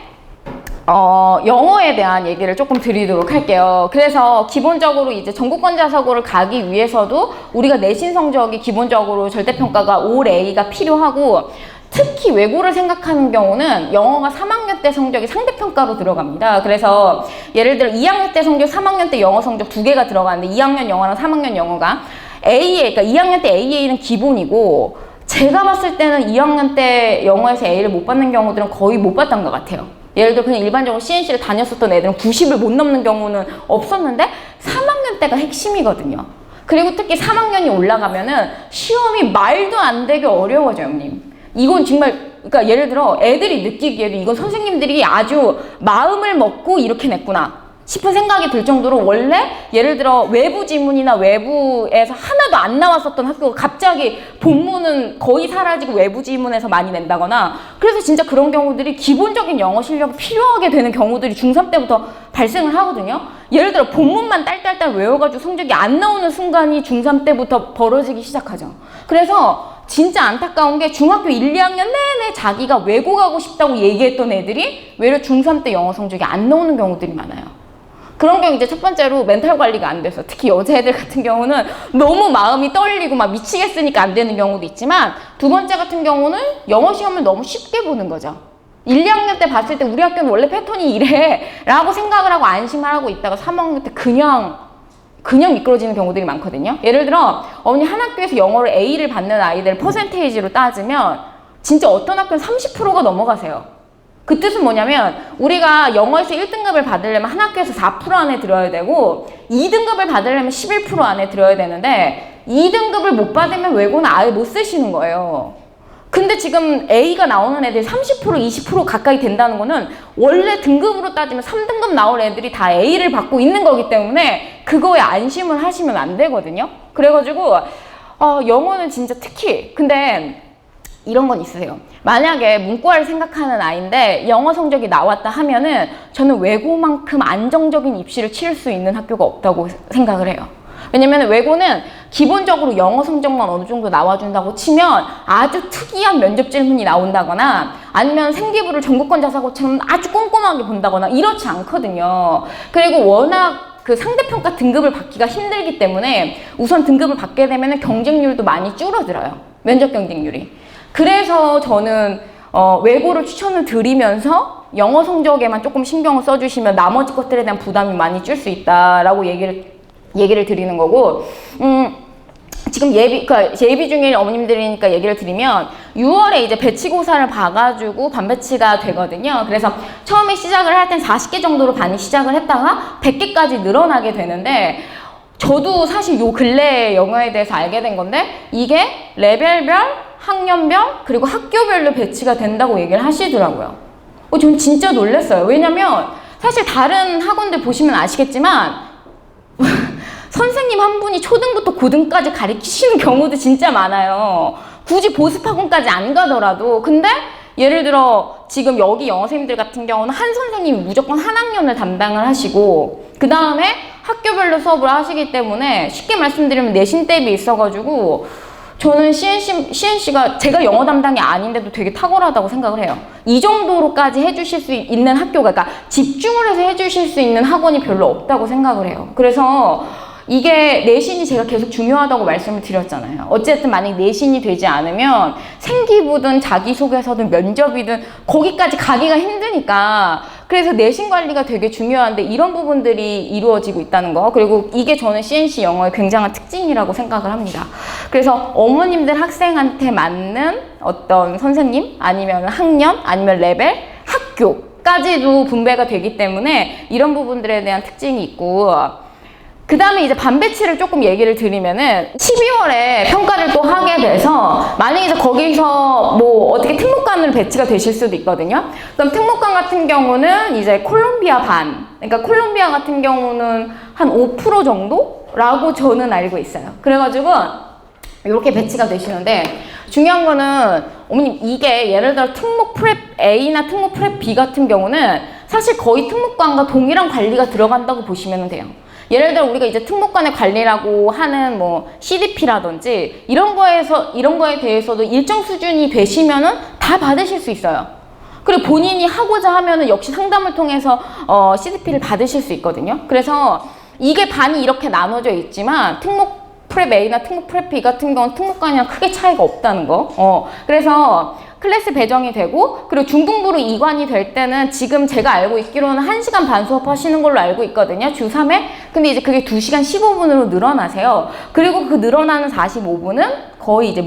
영어에 대한 얘기를 조금 드리도록 할게요. 그래서 기본적으로 이제 전국권 자사고를 가기 위해서도 우리가 내신 성적이 기본적으로 절대평가가 올 A가 필요하고 특히 외고를 생각하는 경우는 영어가 3학년 때 성적이 상대평가로 들어갑니다. 그래서 예를 들어 2학년 때 성적, 3학년 때 영어 성적 2개가 들어가는데 2학년 영어랑 3학년 영어가 AA, 그러니까 2학년 때 AA는 기본이고 제가 봤을 때는 2학년 때 영어에서 A를 못 받는 경우들은 거의 못 봤던 것 같아요. 예를 들어 그냥 일반적으로 CNC를 다녔었던 애들은 90을 못 넘는 경우는 없었는데 3학년 때가 핵심이거든요. 그리고 특히 3학년이 올라가면은 시험이 말도 안 되게 어려워져요, 형님. 이건 정말 그러니까 예를 들어 애들이 느끼기에도 이건 선생님들이 아주 마음을 먹고 이렇게 냈구나 싶은 생각이 들 정도로 원래 예를 들어 외부 지문이나 외부에서 하나도 안 나왔었던 학교가 갑자기 본문은 거의 사라지고 외부 지문에서 많이 낸다거나 그래서 진짜 그런 경우들이 기본적인 영어 실력이 필요하게 되는 경우들이 중3 때부터 발생을 하거든요. 예를 들어 본문만 딸딸딸 외워가지고 성적이 안 나오는 순간이 중3 때부터 벌어지기 시작하죠. 그래서 진짜 안타까운 게 중학교 1, 2학년 내내 자기가 외고 가고 싶다고 얘기했던 애들이 외려 중3 때 영어 성적이 안 나오는 경우들이 많아요. 그런 경우 이제 첫 번째로 멘탈 관리가 안 돼서 특히 여자애들 같은 경우는 너무 마음이 떨리고 막 미치겠으니까 안 되는 경우도 있지만 두 번째 같은 경우는 영어 시험을 너무 쉽게 보는 거죠. 1, 2학년 때 봤을 때 우리 학교는 원래 패턴이 이래 라고 생각을 하고 안심을 하고 있다가 3학년 때 그냥 미끄러지는 경우들이 많거든요. 예를 들어 어머니 한 학교에서 영어를 A를 받는 아이들 퍼센테이지로 따지면 진짜 어떤 학교는 30%가 넘어가세요. 그 뜻은 뭐냐면 우리가 영어에서 1등급을 받으려면 한 학교에서 4% 안에 들어야 되고 2등급을 받으려면 11% 안에 들어야 되는데 2등급을 못 받으면 외고는 아예 못 쓰시는 거예요. 근데 지금 A가 나오는 애들이 30%, 20% 가까이 된다는 거는 원래 등급으로 따지면 3등급 나올 애들이 다 A를 받고 있는 거기 때문에 그거에 안심을 하시면 안 되거든요. 그래가지고 영어는 진짜 특히 근데 이런 건 있으세요. 만약에 문과를 생각하는 아이인데 영어 성적이 나왔다 하면은 저는 외고만큼 안정적인 입시를 치를 수 있는 학교가 없다고 생각을 해요. 왜냐면 외고는 기본적으로 영어 성적만 어느 정도 나와준다고 치면 아주 특이한 면접 질문이 나온다거나 아니면 생기부를 전국권 자사고처럼 아주 꼼꼼하게 본다거나 이렇지 않거든요. 그리고 워낙 그 상대평가 등급을 받기가 힘들기 때문에 우선 등급을 받게 되면 경쟁률도 많이 줄어들어요. 면접 경쟁률이. 그래서 저는 외고를 추천을 드리면서 영어 성적에만 조금 신경을 써주시면 나머지 것들에 대한 부담이 많이 줄 수 있다라고 얘기를 드리는 거고 지금 예비 중인 어머님들이니까 얘기를 드리면 6월에 이제 배치고사를 봐가지고 반배치가 되거든요. 그래서 처음에 시작을 할 땐 40개 정도로 반이 시작을 했다가 100개까지 늘어나게 되는데 저도 사실 요 근래에 영어에 대해서 알게 된 건데 이게 레벨별, 학년별, 그리고 학교별로 배치가 된다고 얘기를 하시더라고요. 전 진짜 놀랐어요. 왜냐면 사실 다른 학원들 보시면 아시겠지만 선생님 한 분이 초등부터 고등까지 가르치시는 경우도 진짜 많아요. 굳이 보습학원까지 안 가더라도. 근데 예를 들어 지금 여기 영어 선생님들 같은 경우는 한 선생님이 무조건 한 학년을 담당을 하시고 그 다음에 학교별로 수업을 하시기 때문에 쉽게 말씀드리면 내신 대비 있어가지고 저는 CNC가 제가 영어 담당이 아닌데도 되게 탁월하다고 생각을 해요. 이 정도로까지 해주실 수 있는 학교가, 그러니까 집중을 해서 해주실 수 있는 학원이 별로 없다고 생각을 해요. 그래서 이게 내신이 제가 계속 중요하다고 말씀을 드렸잖아요. 어쨌든 만약 내신이 되지 않으면 생기부든 자기소개서든 면접이든 거기까지 가기가 힘드니까, 그래서 내신 관리가 되게 중요한데 이런 부분들이 이루어지고 있다는 거, 그리고 이게 저는 CNC 영어의 굉장한 특징이라고 생각을 합니다. 그래서 어머님들 학생한테 맞는 어떤 선생님, 아니면 학년, 아니면 레벨, 학교까지도 분배가 되기 때문에 이런 부분들에 대한 특징이 있고, 그 다음에 이제 반 배치를 조금 얘기를 드리면은 12월에 평가를 또 하게 돼서 만약에 이제 거기서 뭐 어떻게 특목관으로 배치가 되실 수도 있거든요. 그럼 특목관 같은 경우는 이제 콜롬비아 반, 그러니까 콜롬비아 같은 경우는 한 5% 정도라고 저는 알고 있어요. 그래가지고 이렇게 배치가 되시는데, 중요한 거는 어머님 이게 예를 들어 특목 프랩 A나 특목 프랩 B 같은 경우는 사실 거의 특목관과 동일한 관리가 들어간다고 보시면 돼요. 예를 들어 우리가 이제 특목관의 관리라고 하는 뭐 CDP라든지 이런 거에 대해서도 일정 수준이 되시면은 다 받으실 수 있어요. 그리고 본인이 하고자 하면은 역시 상담을 통해서 CDP를 받으실 수 있거든요. 그래서 이게 반이 이렇게 나눠져 있지만 특목 프랩 A나 특목 프랩 B 같은 경우는 특목관이랑 크게 차이가 없다는 거. 그래서 클래스 배정이 되고, 그리고 중등부로 이관이 될 때는 지금 제가 알고 있기로는 1시간 반 수업하시는 걸로 알고 있거든요. 주 3회. 근데 이제 그게 2시간 15분으로 늘어나세요. 그리고 그 늘어나는 45분은 거의 이제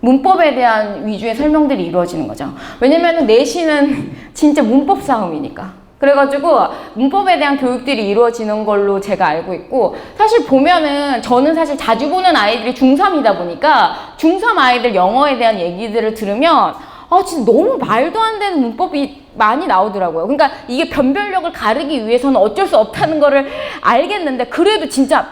문법에 대한 위주의 설명들이 이루어지는 거죠. 왜냐면은 내신은 진짜 문법 싸움이니까. 그래가지고 문법에 대한 교육들이 이루어지는 걸로 제가 알고 있고, 사실 보면은 저는 사실 자주 보는 아이들이 중3이다 보니까 중3 아이들 영어에 대한 얘기들을 들으면 진짜 너무 말도 안 되는 문법이 많이 나오더라고요. 그러니까 이게 변별력을 가르기 위해서는 어쩔 수 없다는 거를 알겠는데, 그래도 진짜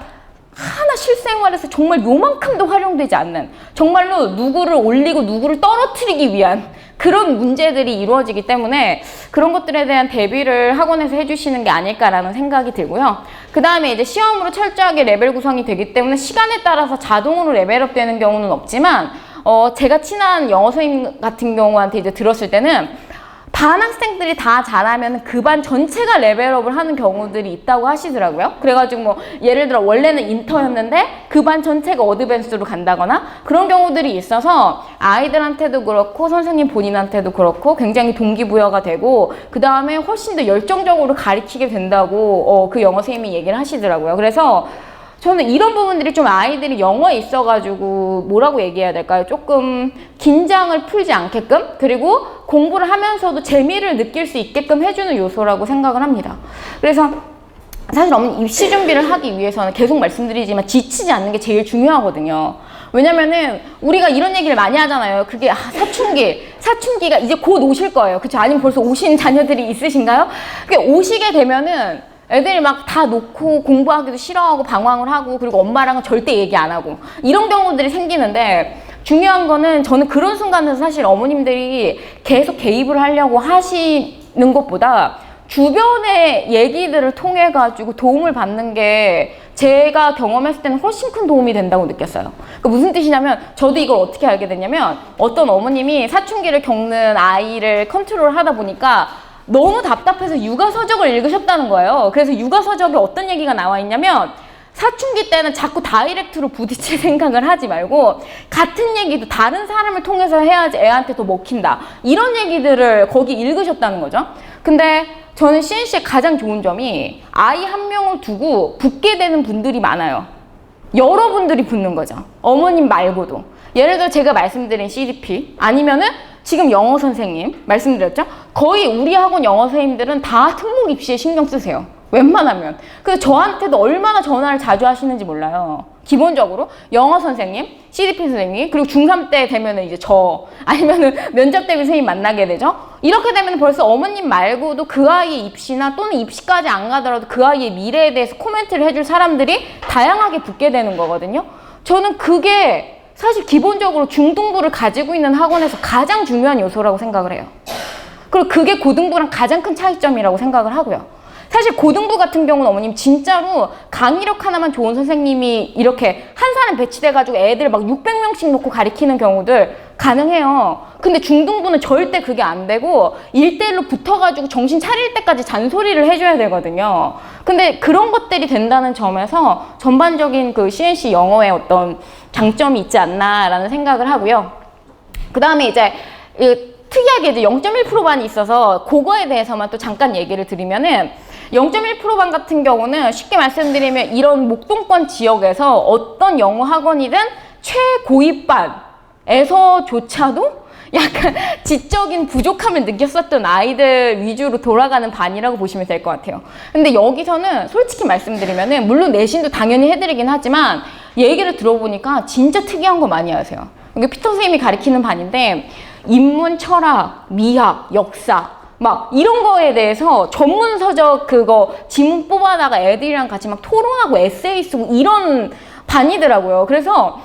하나 실생활에서 정말 요만큼도 활용되지 않는, 정말로 누구를 올리고 누구를 떨어뜨리기 위한 그런 문제들이 이루어지기 때문에 그런 것들에 대한 대비를 학원에서 해주시는 게 아닐까라는 생각이 들고요. 그 다음에 이제 시험으로 철저하게 레벨 구성이 되기 때문에 시간에 따라서 자동으로 레벨업 되는 경우는 없지만, 제가 친한 영어 선생님 같은 경우한테 이제 들었을 때는 반 학생들이 다 잘하면 그 반 전체가 레벨업을 하는 경우들이 있다고 하시더라고요. 그래가지고 뭐 예를 들어 원래는 인터였는데 그 반 전체가 어드밴스로 간다거나 그런 경우들이 있어서 아이들한테도 그렇고 선생님 본인한테도 그렇고 굉장히 동기부여가 되고, 그 다음에 훨씬 더 열정적으로 가르치게 된다고 그 영어 선생님이 얘기를 하시더라고요. 그래서 저는 이런 부분들이 좀 아이들이 영어에 있어가지고 뭐라고 얘기해야 될까요? 조금 긴장을 풀지 않게끔, 그리고 공부를 하면서도 재미를 느낄 수 있게끔 해주는 요소라고 생각을 합니다. 그래서 사실 어머니 입시 준비를 하기 위해서는 계속 말씀드리지만 지치지 않는 게 제일 중요하거든요. 왜냐면은 우리가 이런 얘기를 많이 하잖아요. 그게 사춘기가 이제 곧 오실 거예요. 그쵸? 아니면 벌써 오신 자녀들이 있으신가요? 그게 오시게 되면은 애들이 막 다 놓고 공부하기도 싫어하고 방황을 하고, 그리고 엄마랑은 절대 얘기 안 하고 이런 경우들이 생기는데, 중요한 거는 저는 그런 순간에서 사실 어머님들이 계속 개입을 하려고 하시는 것보다 주변의 얘기들을 통해 가지고 도움을 받는 게 제가 경험했을 때는 훨씬 큰 도움이 된다고 느꼈어요. 그러니까 무슨 뜻이냐면, 저도 이걸 어떻게 알게 됐냐면, 어떤 어머님이 사춘기를 겪는 아이를 컨트롤 하다 보니까 너무 답답해서 육아서적을 읽으셨다는 거예요. 그래서 육아서적에 어떤 얘기가 나와 있냐면, 사춘기 때는 자꾸 다이렉트로 부딪힐 생각을 하지 말고 같은 얘기도 다른 사람을 통해서 해야지 애한테 더 먹힌다, 이런 얘기들을 거기 읽으셨다는 거죠. 근데 저는 CNC의 가장 좋은 점이 아이 한 명을 두고 붙게 되는 분들이 많아요. 여러분들이 붙는 거죠. 어머님 말고도. 예를 들어 제가 말씀드린 CDP, 아니면은 지금 영어 선생님 말씀드렸죠? 거의 우리 학원 영어 선생님들은 다 특목 입시에 신경 쓰세요. 웬만하면. 그래서 저한테도 얼마나 전화를 자주 하시는지 몰라요. 기본적으로 영어 선생님, CDP 선생님, 그리고 중3 때 되면은 이제 아니면은 면접 대비 선생님 만나게 되죠. 이렇게 되면 벌써 어머님 말고도 그 아이의 입시나 또는 입시까지 안 가더라도 그 아이의 미래에 대해서 코멘트를 해줄 사람들이 다양하게 붙게 되는 거거든요. 저는 그게 사실 기본적으로 중등부를 가지고 있는 학원에서 가장 중요한 요소라고 생각을 해요. 그리고 그게 고등부랑 가장 큰 차이점이라고 생각을 하고요. 사실 고등부 같은 경우는 어머님 진짜로 강의력 하나만 좋은 선생님이 이렇게 한 사람 배치돼가지고 애들 막 600명씩 놓고 가리키는 경우들 가능해요. 근데 중등부는 절대 그게 안 되고 1대1로 붙어가지고 정신 차릴 때까지 잔소리를 해줘야 되거든요. 근데 그런 것들이 된다는 점에서 전반적인 그 CNC 영어의 어떤 장점이 있지 않나라는 생각을 하고요. 그 다음에 이제 특이하게 이제 0.1%반이 있어서 그거에 대해서만 또 잠깐 얘기를 드리면은 0.1%반 같은 경우는 쉽게 말씀드리면 이런 목동권 지역에서 어떤 영어 학원이든 최고입반에서조차도 약간 지적인 부족함을 느꼈었던 아이들 위주로 돌아가는 반이라고 보시면 될 것 같아요. 근데 여기서는 솔직히 말씀드리면은 물론 내신도 당연히 해드리긴 하지만 얘기를 들어보니까 진짜 특이한 거 많이 하세요. 이게 피터 선생님이 가리키는 반인데 인문, 철학, 미학, 역사 막 이런 거에 대해서 전문 서적 그거 지문 뽑아다가 애들이랑 같이 막 토론하고 에세이 쓰고 이런 반이더라고요. 그래서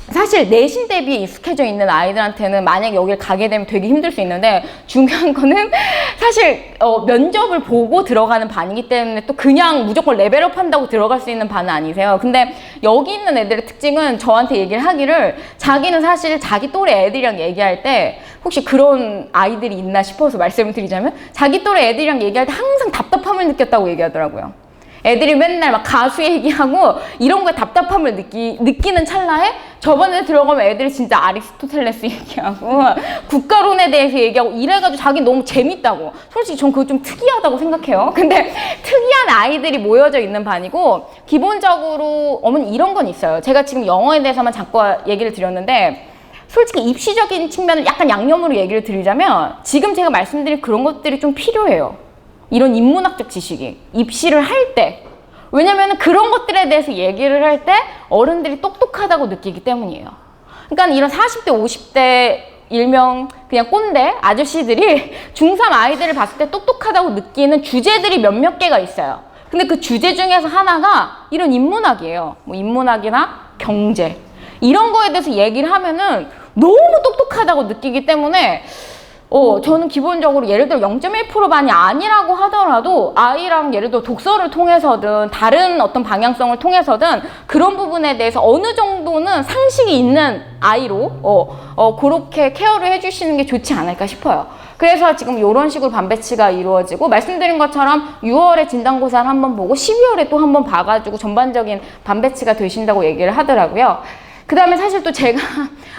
사실 내신 대비에 익숙해져 있는 아이들한테는 만약에 여기를 가게 되면 되게 힘들 수 있는데 중요한 거는 사실 면접을 보고 들어가는 반이기 때문에 또 그냥 무조건 레벨업 한다고 들어갈 수 있는 반은 아니세요. 근데 여기 있는 애들의 특징은 저한테 얘기를 하기를 자기는 사실 자기 또래 애들이랑 얘기할 때 혹시 그런 아이들이 있나 싶어서 말씀을 드리자면 자기 또래 애들이랑 얘기할 때 항상 답답함을 느꼈다고 얘기하더라고요. 애들이 맨날 막 가수 얘기하고 이런 거에 답답함을 느끼는 찰나에 저번에 들어가면 애들이 진짜 아리스토텔레스 얘기하고 국가론에 대해서 얘기하고 이래가지고 자기 너무 재밌다고. 솔직히 전 그거 좀 특이하다고 생각해요. 근데 특이한 아이들이 모여져 있는 반이고 기본적으로 어머니 이런 건 있어요. 제가 지금 영어에 대해서만 잠깐 얘기를 드렸는데 솔직히 입시적인 측면을 약간 양념으로 얘기를 드리자면 지금 제가 말씀드린 그런 것들이 좀 필요해요. 이런 인문학적 지식이 입시를 할 때 왜냐면 그런 것들에 대해서 얘기를 할 때 어른들이 똑똑하다고 느끼기 때문이에요. 그러니까 이런 40대 50대 일명 그냥 꼰대 아저씨들이 중3 아이들을 봤을 때 똑똑하다고 느끼는 주제들이 몇몇 개가 있어요. 근데 그 주제 중에서 하나가 이런 인문학이에요. 뭐 인문학이나 경제 이런 거에 대해서 얘기를 하면은 너무 똑똑하다고 느끼기 때문에 저는 기본적으로 예를 들어 0.1%반이 아니라고 하더라도 아이랑 예를 들어 독서를 통해서든 다른 어떤 방향성을 통해서든 그런 부분에 대해서 어느 정도는 상식이 있는 아이로 그렇게 케어를 해주시는 게 좋지 않을까 싶어요. 그래서 지금 이런 식으로 반배치가 이루어지고 말씀드린 것처럼 6월에 진단고사를 한번 보고 12월에 또 한번 봐가지고 전반적인 반배치가 되신다고 얘기를 하더라고요. 그 다음에 사실 또 제가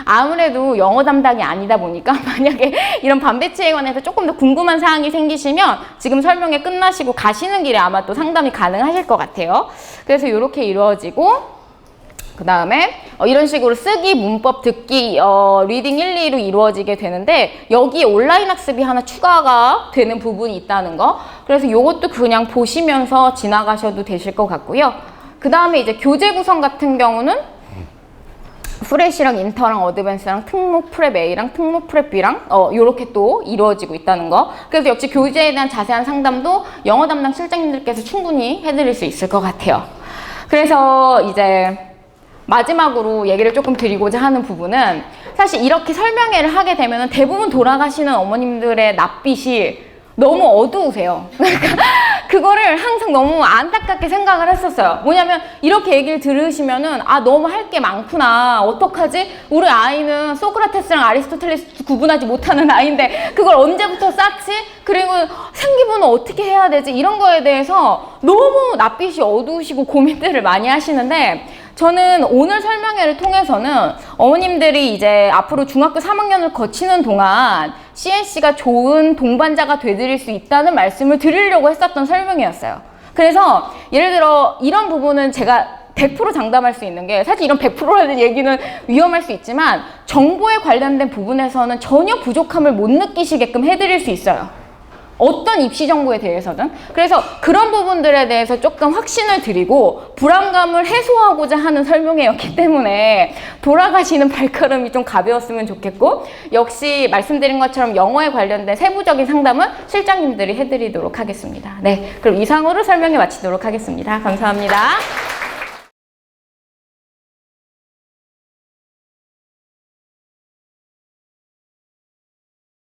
아무래도 영어 담당이 아니다 보니까 만약에 이런 반배치에 관해서 조금 더 궁금한 사항이 생기시면 지금 설명회 끝나시고 가시는 길에 아마 또 상담이 가능하실 것 같아요. 그래서 이렇게 이루어지고 그 다음에 이런 식으로 쓰기, 문법, 듣기, 리딩 1, 2로 이루어지게 되는데 여기에 온라인 학습이 하나 추가가 되는 부분이 있다는 거. 그래서 이것도 그냥 보시면서 지나가셔도 되실 것 같고요. 그 다음에 이제 교재 구성 같은 경우는 프레시랑 인터랑 어드밴스랑 특목 프랩 A랑 특목 프랩 B랑 요렇게 또 이루어지고 있다는 거. 그래서 역시 교재에 대한 자세한 상담도 영어 담당 실장님들께서 충분히 해드릴 수 있을 것 같아요. 그래서 이제 마지막으로 얘기를 조금 드리고자 하는 부분은 사실 이렇게 설명회를 하게 되면 대부분 돌아가시는 어머님들의 낯빛이 너무 어두우세요. 그러니까 그거를 항상 너무 안타깝게 생각을 했었어요. 뭐냐면 이렇게 얘기를 들으시면은 너무 할 게 많구나. 어떡하지? 우리 아이는 소크라테스랑 아리스토텔레스 구분하지 못하는 아이인데 그걸 언제부터 쌓지? 그리고 생기부는 어떻게 해야 되지? 이런 거에 대해서 너무 낯빛이 어두우시고 고민들을 많이 하시는데 저는 오늘 설명회를 통해서는 어머님들이 이제 앞으로 중학교 3학년을 거치는 동안 CNC가 좋은 동반자가 되드릴 수 있다는 말씀을 드리려고 했었던 설명회였어요. 그래서 예를 들어 이런 부분은 제가 100% 장담할 수 있는 게 사실 이런 100%라는 얘기는 위험할 수 있지만 정보에 관련된 부분에서는 전혀 부족함을 못 느끼시게끔 해드릴 수 있어요. 어떤 입시 정보에 대해서든. 그래서 그런 부분들에 대해서 조금 확신을 드리고 불안감을 해소하고자 하는 설명회였기 때문에 돌아가시는 발걸음이 좀 가벼웠으면 좋겠고 역시 말씀드린 것처럼 영어에 관련된 세부적인 상담은 실장님들이 해드리도록 하겠습니다. 네, 그럼 이상으로 설명회 마치도록 하겠습니다. 감사합니다.